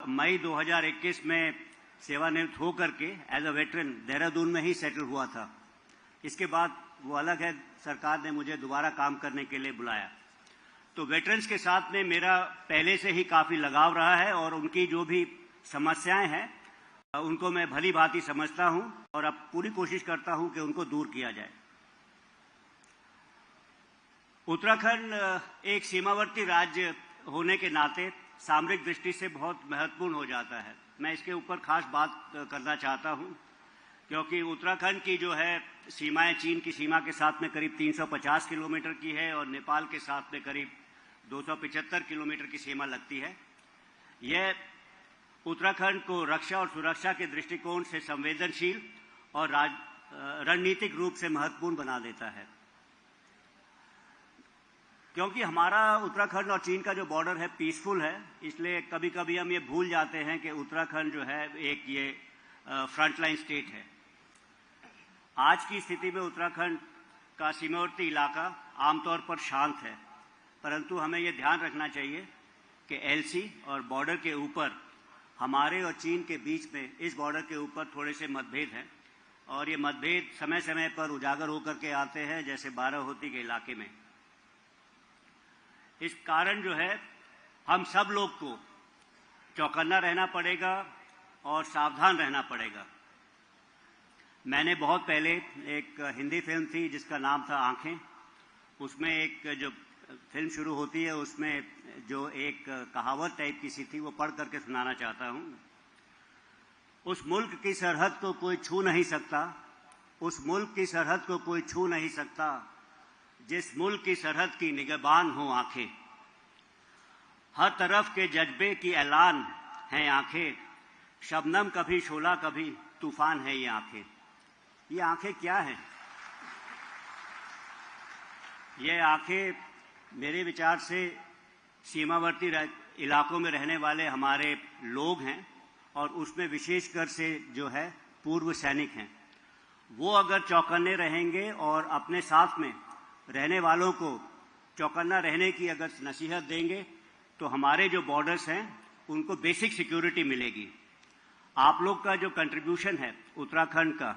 मई 2021 में सेवानिवृत्त होकर के एज अ वेटरन देहरादून में ही सेटल हुआ था। इसके बाद वो अलग है, सरकार ने मुझे दोबारा काम करने के लिए बुलाया। तो वेटरन्स के साथ में मेरा पहले से ही काफ़ी लगाव रहा है और उनकी जो भी समस्याएं हैं उनको मैं भली भांति समझता हूं और अब पूरी कोशिश करता हूं कि उनको दूर किया जाए। उत्तराखंड एक सीमावर्ती राज्य होने के नाते सामरिक दृष्टि से बहुत महत्वपूर्ण हो जाता है। मैं इसके ऊपर खास बात करना चाहता हूं क्योंकि उत्तराखंड की जो है सीमाएं चीन की सीमा के साथ में करीब 350 किलोमीटर की है और नेपाल के साथ में करीब 275 किलोमीटर की सीमा लगती है। यह उत्तराखंड को रक्षा और सुरक्षा के दृष्टिकोण से संवेदनशील और रणनीतिक रूप से महत्वपूर्ण बना देता है, क्योंकि हमारा उत्तराखंड और चीन का जो बॉर्डर है पीसफुल है। इसलिए कभी कभी हम ये भूल जाते हैं कि उत्तराखंड जो है एक ये फ्रंटलाइन स्टेट है। आज की स्थिति में उत्तराखंड का सीमावर्ती इलाका आमतौर पर शांत है, परंतु हमें यह ध्यान रखना चाहिए कि एलसी और बॉर्डर के ऊपर हमारे और चीन के बीच में इस बॉर्डर के ऊपर थोड़े से मतभेद हैं और ये मतभेद समय समय पर उजागर होकर के आते हैं, जैसे बाराहोती के इलाके में। इस कारण जो है हम सब लोग को चौकन्ना रहना पड़ेगा और सावधान रहना पड़ेगा। मैंने बहुत पहले एक हिंदी फिल्म थी जिसका नाम था आंखें, उसमें एक जो फिल्म शुरू होती है उसमें जो एक कहावत टाइप की सी थी वो पढ़ करके सुनाना चाहता हूं। उस मुल्क की सरहद को कोई छू नहीं सकता, उस मुल्क की सरहद को कोई छू नहीं सकता, जिस मुल्क की सरहद की निगहबान हो आंखें। हर तरफ के जज्बे की ऐलान हैं आंखें, शबनम कभी शोला कभी तूफान है ये आंखें। ये आंखें क्या हैं? ये आंखें मेरे विचार से सीमावर्ती इलाकों में रहने वाले हमारे लोग हैं और उसमें विशेषकर से जो है पूर्व सैनिक हैं। वो अगर चौकन्ने रहेंगे और अपने साथ में रहने वालों को चौकन्ना रहने की अगर नसीहत देंगे तो हमारे जो बॉर्डर्स हैं उनको बेसिक सिक्योरिटी मिलेगी। आप लोग का जो कंट्रीब्यूशन है उत्तराखंड का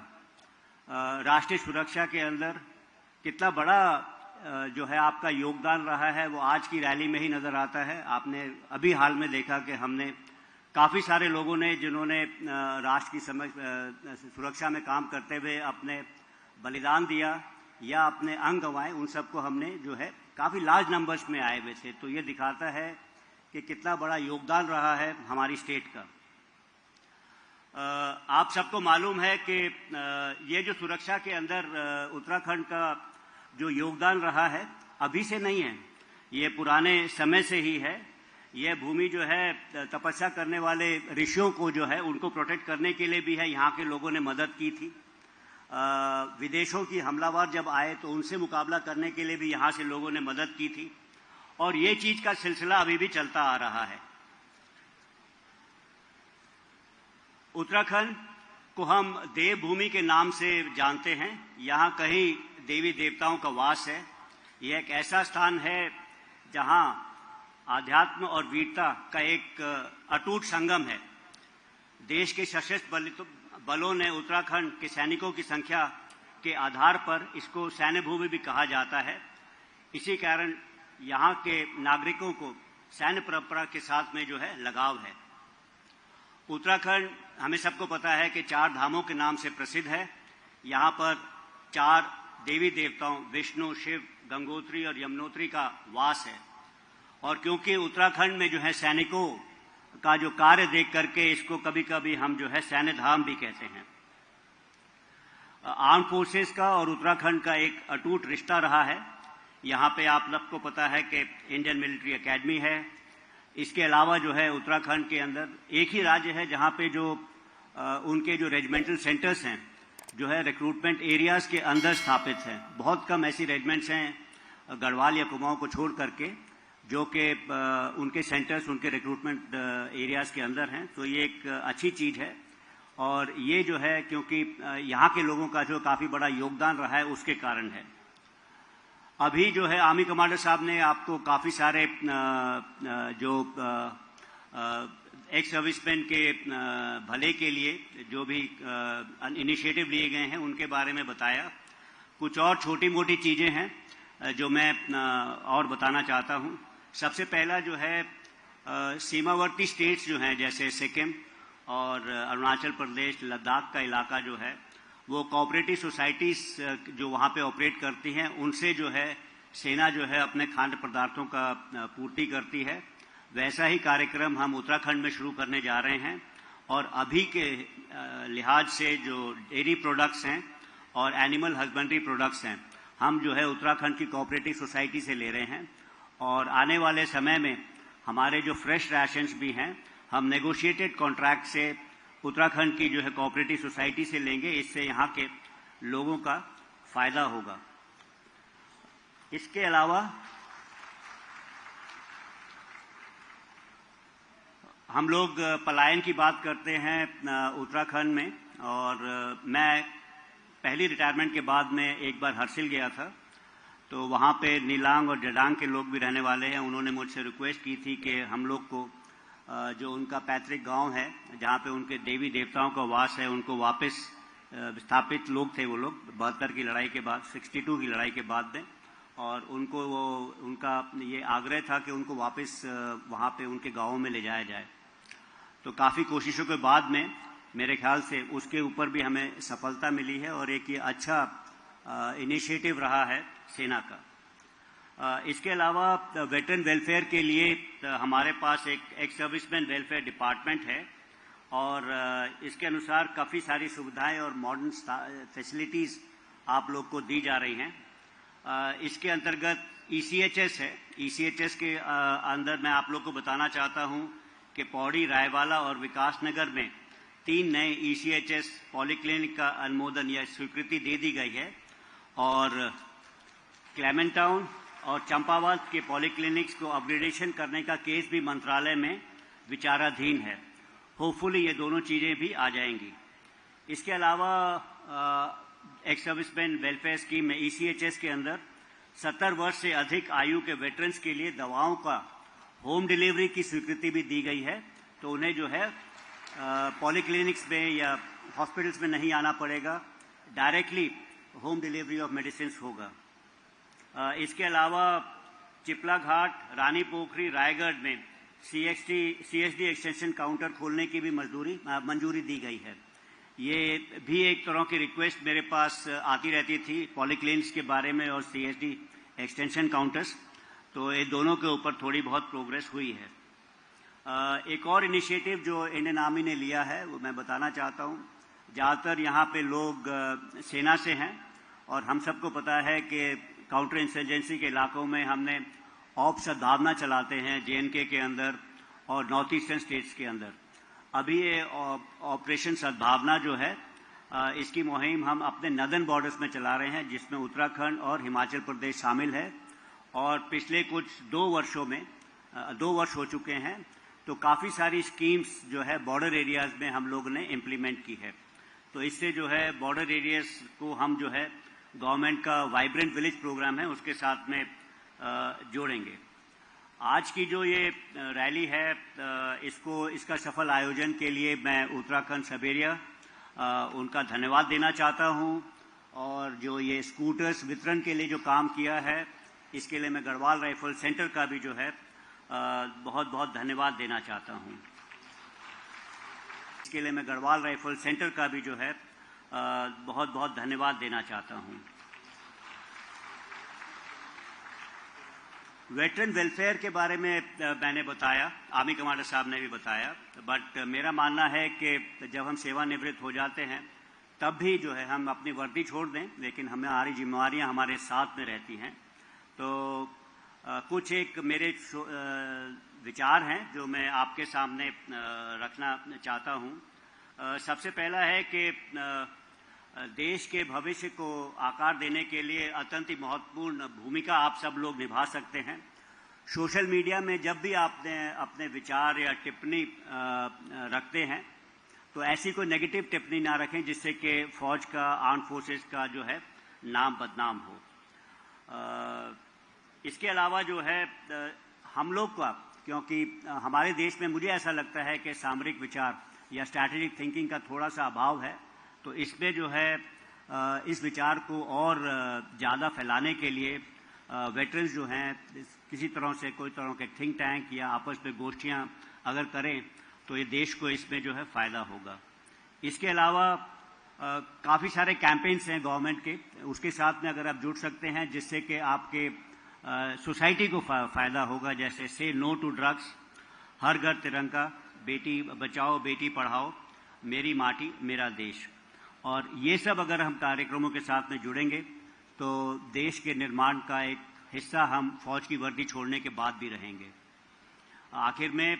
राष्ट्रीय सुरक्षा के अंदर कितना बड़ा जो है आपका योगदान रहा है वो आज की रैली में ही नजर आता है। आपने अभी हाल में देखा कि हमने काफ़ी सारे लोगों ने जिन्होंने राष्ट्र की सुरक्षा में काम करते हुए अपने बलिदान दिया या अपने अंग गंवाए, उन सबको हमने जो है काफ़ी लार्ज नंबर्स में आए हुए थे। तो ये दिखाता है कि कितना बड़ा योगदान रहा है हमारी स्टेट का। आप सबको मालूम है कि ये जो सुरक्षा के अंदर उत्तराखंड का जो योगदान रहा है अभी से नहीं है, ये पुराने समय से ही है। ये भूमि जो है तपस्या करने वाले ऋषियों को जो है उनको प्रोटेक्ट करने के लिए भी है, यहाँ के लोगों ने मदद की थी। विदेशों की हमलावर जब आए तो उनसे मुकाबला करने के लिए भी यहाँ से लोगों ने मदद की थी और ये चीज का सिलसिला अभी भी चलता आ रहा है। उत्तराखंड को हम देवभूमि के नाम से जानते हैं। यहाँ कहीं देवी देवताओं का वास है। यह एक ऐसा स्थान है जहाँ आध्यात्म और वीरता का एक अटूट संगम है। देश के सशस्त्र बलों ने उत्तराखंड के सैनिकों की संख्या के आधार पर इसको सैन्य भूमि भी कहा जाता है। इसी कारण यहाँ के नागरिकों को सैन्य परंपरा के साथ में जो है लगाव है। उत्तराखंड हमें सबको पता है कि 4 धामों के नाम से प्रसिद्ध है। यहाँ पर 4 देवी देवताओं विष्णु, शिव, गंगोत्री और यमुनोत्री का वास है। और क्योंकि उत्तराखंड में जो है सैनिकों का जो कार्य देख करके इसको कभी कभी हम जो है सैन्य धाम भी कहते हैं। आर्म फोर्सेस का और उत्तराखंड का एक अटूट रिश्ता रहा है। यहाँ पे आप लोग को पता है कि इंडियन मिलिट्री एकेडमी है। इसके अलावा जो है उत्तराखंड के अंदर एक ही राज्य है जहाँ पे जो उनके जो रेजिमेंटल सेंटर्स हैं जो है रिक्रूटमेंट एरियाज के अंदर स्थापित हैं। बहुत कम ऐसी रेजिमेंट्स हैं गढ़वाल या कुमाऊं को छोड़ करके जो कि उनके सेंटर्स उनके रिक्रूटमेंट एरियाज के अंदर हैं। तो ये एक अच्छी चीज़ है और ये जो है क्योंकि यहाँ के लोगों का जो काफ़ी बड़ा योगदान रहा है उसके कारण है। अभी जो है आर्मी कमांडर साहब ने आपको काफ़ी सारे जो एक्स सर्विसमैन के भले के लिए जो भी इनिशिएटिव लिए गए हैं उनके बारे में बताया। कुछ और छोटी मोटी चीज़ें हैं जो मैं और बताना चाहता हूं। सबसे पहला जो है सीमावर्ती स्टेट्स जो हैं जैसे सिक्किम और अरुणाचल प्रदेश, लद्दाख का इलाका जो है वो कोऑपरेटिव सोसाइटीज़ जो वहाँ पे ऑपरेट करती हैं उनसे जो है सेना जो है अपने खाद्य पदार्थों का पूर्ति करती है। वैसा ही कार्यक्रम हम उत्तराखंड में शुरू करने जा रहे हैं और अभी के लिहाज से जो डेयरी प्रोडक्ट्स हैं और एनिमल हस्बेंड्री प्रोडक्ट्स हैं हम जो है उत्तराखंड की कोऑपरेटिव सोसाइटी से ले रहे हैं और आने वाले समय में हमारे जो फ्रेश राशंस भी हैं हम नेगोशिएटेड कॉन्ट्रैक्ट से उत्तराखंड की जो है कोऑपरेटिव सोसाइटी से लेंगे। इससे यहाँ के लोगों का फायदा होगा। इसके अलावा हम लोग पलायन की बात करते हैं उत्तराखंड में और मैं पहली रिटायरमेंट के बाद में एक बार हर्सिल गया था तो वहाँ पे नीलांग और जडांग के लोग भी रहने वाले हैं। उन्होंने मुझसे रिक्वेस्ट की थी कि हम लोग को जो उनका पैतृक गांव है जहाँ पे उनके देवी देवताओं का वास है उनको वापस विस्थापित लोग थे वो लोग 72 की लड़ाई के बाद 62 की लड़ाई के बाद में और उनको वो उनका ये आग्रह था कि उनको वापस वहाँ पे उनके गाँवों में ले जाया जाए। तो काफ़ी कोशिशों के बाद में मेरे ख्याल से उसके ऊपर भी हमें सफलता मिली है और एक ये अच्छा इनिशिएटिव रहा है सेना का। इसके अलावा वेटरन वेलफेयर के लिए हमारे पास एक एक्स सर्विसमैन वेलफेयर डिपार्टमेंट है और इसके अनुसार काफ़ी सारी सुविधाएं और मॉडर्न फैसिलिटीज़ आप लोग को दी जा रही हैं। इसके अंतर्गत ECHS है। ECHS के अंदर मैं आप लोग को बताना चाहता हूं कि पौड़ी, रायवाला और विकासनगर में 3 नए ECHS पॉलीक्लिनिक का अनुमोदन या स्वीकृति दे दी गई है और क्लेमेंट टाउन और चंपावत के पॉलीक्लिनिक्स को अपग्रेडेशन करने का केस भी मंत्रालय में विचाराधीन है। होपफुली ये दोनों चीज़ें भी आ जाएंगी। इसके अलावा एक्स सर्विसमैन वेलफेयर स्कीम में ECHS के अंदर 70 वर्ष से अधिक आयु के वेटरन्स के लिए दवाओं का होम डिलीवरी की स्वीकृति भी दी गई है। तो उन्हें जो है पॉलीक्लिनिक्स में या हॉस्पिटल्स में नहीं आना पड़ेगा, directly home delivery of medicine होगा। इसके अलावा चिपला घाट, रानी पोखरी, रायगढ़ में CSD एक्सटेंशन काउंटर खोलने की भी मंजूरी दी गई है। ये भी एक तरह की रिक्वेस्ट मेरे पास आती रहती थी पॉलीक्लिनिक्स के बारे में और CSD एक्सटेंशन काउंटर्स, तो ये दोनों के ऊपर थोड़ी बहुत प्रोग्रेस हुई है। एक और इनिशिएटिव जो इंडियन आर्मी ने लिया है वो मैं बताना चाहता हूँ। ज़्यादातर यहाँ पे लोग सेना से हैं और हम सबको पता है कि काउंटर इंसर्जेंसी के इलाकों में हमने ऑप सद्भावना चलाते हैं JNK के अंदर और नॉर्थ ईस्टर्न स्टेट्स के अंदर। अभी ये ऑपरेशन सद्भावना जो है इसकी मुहिम हम अपने नदर्न बॉर्डर्स में चला रहे हैं जिसमें उत्तराखंड और हिमाचल प्रदेश शामिल है और पिछले कुछ 2 वर्षों में 2 वर्ष हो चुके हैं तो काफ़ी सारी स्कीम्स जो है बॉर्डर एरियाज़ में हम लोगों ने इम्प्लीमेंट की है। तो इससे जो है बॉर्डर एरियाज़ को हम जो है गवर्नमेंट का वाइब्रेंट विलेज प्रोग्राम है उसके साथ में जोड़ेंगे। आज की जो ये रैली है इसका सफल आयोजन के लिए मैं उत्तराखंड सबेरिया उनका धन्यवाद देना चाहता हूं और जो ये स्कूटर्स वितरण के लिए जो काम किया है इसके लिए मैं गढ़वाल राइफल सेंटर का भी जो है बहुत बहुत धन्यवाद देना चाहता हूं। इसके लिए मैं गढ़वाल राइफल सेंटर का भी जो है बहुत बहुत धन्यवाद देना चाहता हूं। वेटरन वेलफेयर के बारे में मैंने बताया, आर्मी कमांडर साहब ने भी बताया, बट मेरा मानना है कि जब हम सेवानिवृत्त हो जाते हैं तब भी जो है हम अपनी वर्दी छोड़ दें लेकिन हमारी जिम्मेवारियां हमारे साथ में रहती हैं। तो कुछ एक मेरे विचार हैं जो मैं आपके सामने रखना चाहता हूं। सबसे पहला है कि देश के भविष्य को आकार देने के लिए अत्यंत ही महत्वपूर्ण भूमिका आप सब लोग निभा सकते हैं। सोशल मीडिया में जब भी आपने अपने विचार या टिप्पणी रखते हैं तो ऐसी कोई नेगेटिव टिप्पणी ना रखें जिससे कि फौज का, आर्म फोर्सेस का जो है नाम बदनाम हो। इसके अलावा जो है हम लोग का क्योंकि हमारे देश में मुझे ऐसा लगता है कि सामरिक विचार या स्ट्रैटेजिक थिंकिंग का थोड़ा सा अभाव है। तो इसमें जो है इस विचार को और ज़्यादा फैलाने के लिए वेटरन्स जो हैं किसी तरह से कोई तरह के थिंक टैंक या आपस में गोष्ठियाँ अगर करें तो ये देश को इसमें जो है फ़ायदा होगा। इसके अलावा काफ़ी सारे कैंपेन्स हैं गवर्नमेंट के, उसके साथ में अगर आप जुड़ सकते हैं जिससे कि आपके सोसाइटी को फ़ायदा होगा, जैसे से नो टू ड्रग्स, हर घर तिरंगा, बेटी बचाओ बेटी पढ़ाओ, मेरी माटी मेरा देश। और ये सब अगर हम कार्यक्रमों के साथ में जुड़ेंगे तो देश के निर्माण का एक हिस्सा हम फौज की वर्दी छोड़ने के बाद भी रहेंगे। आखिर में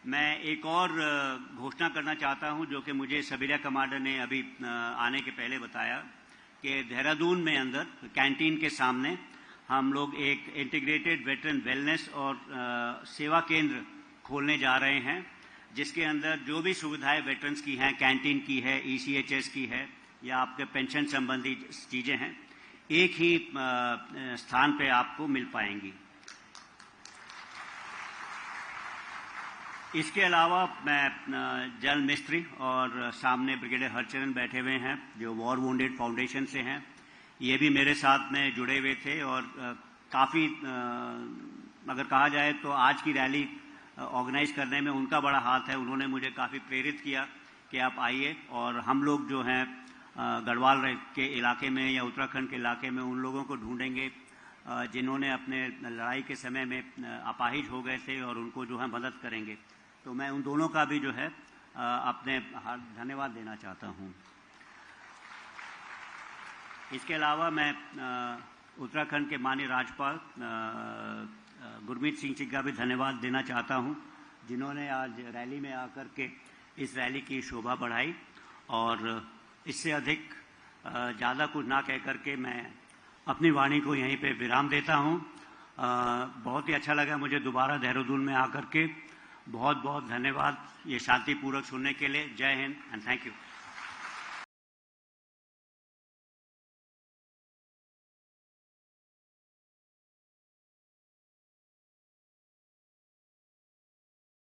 मैं एक और घोषणा करना चाहता हूं जो कि मुझे सबीरिया कमांडर ने अभी आने के पहले बताया कि देहरादून में अंदर कैंटीन के सामने हम लोग एक इंटीग्रेटेड वेटरन वेलनेस और सेवा केंद्र खोलने जा रहे हैं, जिसके अंदर जो भी सुविधाएं वेटरन्स की हैं, कैंटीन की है, ECHS की है या आपके पेंशन संबंधी चीज़ें हैं, एक ही स्थान पे आपको मिल पाएंगी। इसके अलावा मैं जल मिस्त्री और सामने ब्रिगेडियर हरचरण बैठे हुए हैं जो वॉर वुंडेड फाउंडेशन से हैं, ये भी मेरे साथ में जुड़े हुए थे और काफ़ी अगर कहा जाए तो आज की रैली ऑर्गेनाइज करने में उनका बड़ा हाथ है। उन्होंने मुझे काफ़ी प्रेरित किया कि आप आइए और हम लोग जो हैं गढ़वाल के इलाके में या उत्तराखंड के इलाके में उन लोगों को ढूंढेंगे जिन्होंने अपने लड़ाई के समय में अपाहिज हो गए थे और उनको जो है मदद करेंगे। तो मैं उन दोनों का भी जो है अपने धन्यवाद देना चाहता हूँ। इसके अलावा मैं उत्तराखंड के माननीय राज्यपाल गुरमीत सिंह जी का भी धन्यवाद देना चाहता हूं, जिन्होंने आज रैली में आकर के इस रैली की शोभा बढ़ाई। और इससे अधिक ज़्यादा कुछ ना कह करके मैं अपनी वाणी को यहीं पे विराम देता हूं। बहुत ही अच्छा लगा मुझे दोबारा देहरादून में आकर के। बहुत बहुत धन्यवाद ये शांतिपूर्वक सुनने के लिए। जय हिंद एंड थैंक यू।